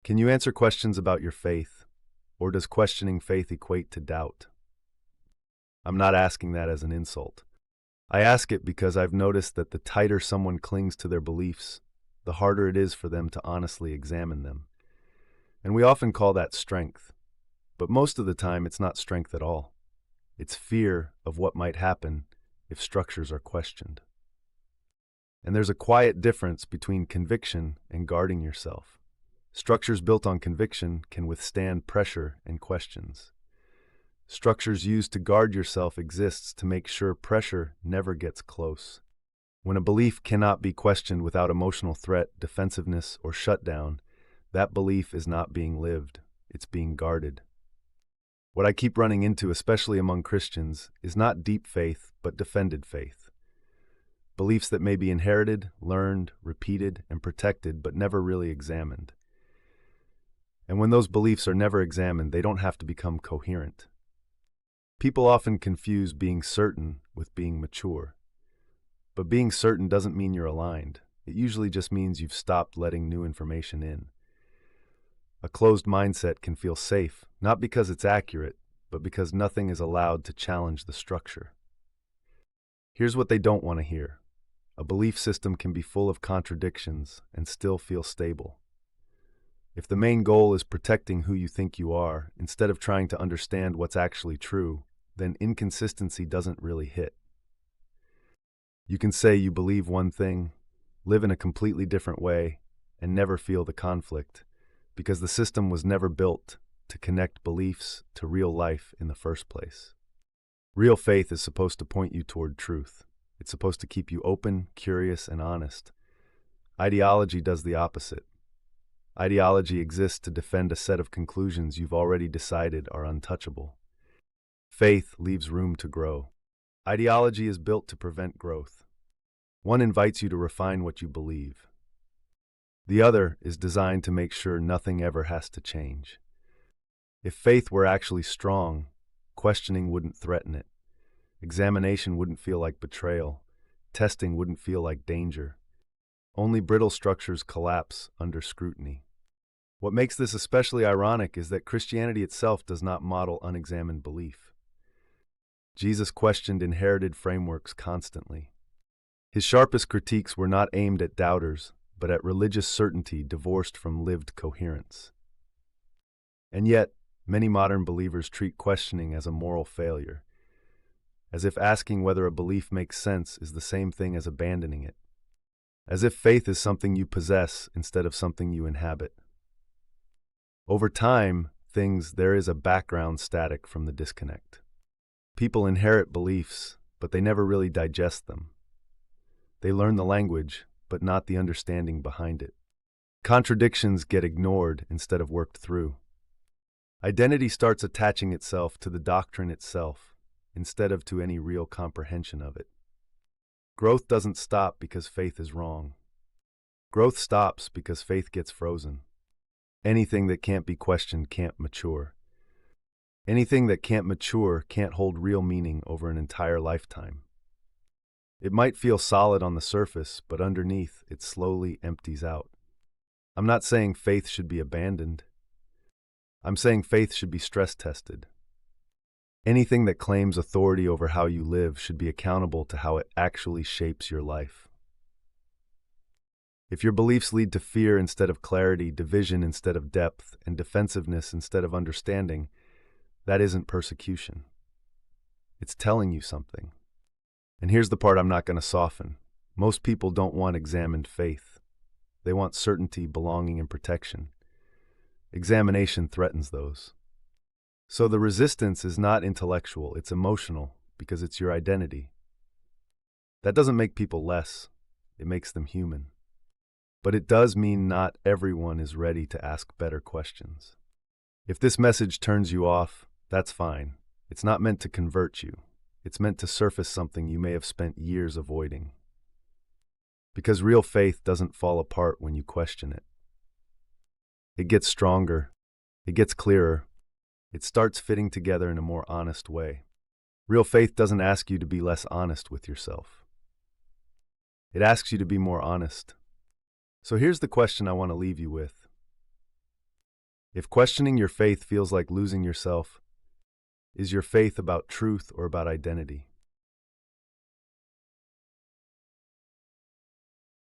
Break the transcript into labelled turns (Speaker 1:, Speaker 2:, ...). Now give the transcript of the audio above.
Speaker 1: Can you answer questions about your faith, or does questioning faith equate to doubt? I'm not asking that as an insult. I ask it because I've noticed that the tighter someone clings to their beliefs, the harder it is for them to honestly examine them. And we often call that strength, but most of the time it's not strength at all. It's fear of what might happen if structures are questioned. And there's a quiet difference between conviction and guarding yourself. Structures built on conviction can withstand pressure and questions. Structures used to guard yourself exists to make sure pressure never gets close. When a belief cannot be questioned without emotional threat, defensiveness, or shutdown, that belief is not being lived, it's being guarded. What I keep running into, especially among Christians, is not deep faith, but defended faith. Beliefs that may be inherited, learned, repeated, and protected, but never really examined. And when those beliefs are never examined, they don't have to become coherent. People often confuse being certain with being mature. But being certain doesn't mean you're aligned. It usually just means you've stopped letting new information in. A closed mindset can feel safe, not because it's accurate, but because nothing is allowed to challenge the structure. Here's what they don't want to hear. A belief system can be full of contradictions and still feel stable. If the main goal is protecting who you think you are, instead of trying to understand what's actually true, then inconsistency doesn't really hit. You can say you believe one thing, live in a completely different way, and never feel the conflict, because the system was never built to connect beliefs to real life in the first place. Real faith is supposed to point you toward truth. It's supposed to keep you open, curious, and honest. Ideology does the opposite. Ideology exists to defend a set of conclusions you've already decided are untouchable. Faith leaves room to grow. Ideology is built to prevent growth. One invites you to refine what you believe. The other is designed to make sure nothing ever has to change. If faith were actually strong, questioning wouldn't threaten it. Examination wouldn't feel like betrayal. Testing wouldn't feel like danger. Only brittle structures collapse under scrutiny. What makes this especially ironic is that Christianity itself does not model unexamined belief. Jesus questioned inherited frameworks constantly. His sharpest critiques were not aimed at doubters, but at religious certainty divorced from lived coherence. And yet, many modern believers treat questioning as a moral failure, as if asking whether a belief makes sense is the same thing as abandoning it, as if faith is something you possess instead of something you inhabit. Over time, there is a background static from the disconnect. People inherit beliefs, but they never really digest them. They learn the language, but not the understanding behind it. Contradictions get ignored instead of worked through. Identity starts attaching itself to the doctrine itself, instead of to any real comprehension of it. Growth doesn't stop because faith is wrong. Growth stops because faith gets frozen. Anything that can't be questioned can't mature. Anything that can't mature can't hold real meaning over an entire lifetime. It might feel solid on the surface, but underneath, it slowly empties out. I'm not saying faith should be abandoned. I'm saying faith should be stress-tested. Anything that claims authority over how you live should be accountable to how it actually shapes your life. If your beliefs lead to fear instead of clarity, division instead of depth, and defensiveness instead of understanding, that isn't persecution. It's telling you something. And here's the part I'm not going to soften. Most people don't want examined faith. They want certainty, belonging, and protection. Examination threatens those. So the resistance is not intellectual, it's emotional, because it's your identity. That doesn't make people less, it makes them human. But it does mean not everyone is ready to ask better questions. If this message turns you off, that's fine. It's not meant to convert you. It's meant to surface something you may have spent years avoiding. Because real faith doesn't fall apart when you question it. It gets stronger. It gets clearer. It starts fitting together in a more honest way. Real faith doesn't ask you to be less honest with yourself. It asks you to be more honest. So here's the question I want to leave you with. If questioning your faith feels like losing yourself, is your faith about truth or about identity?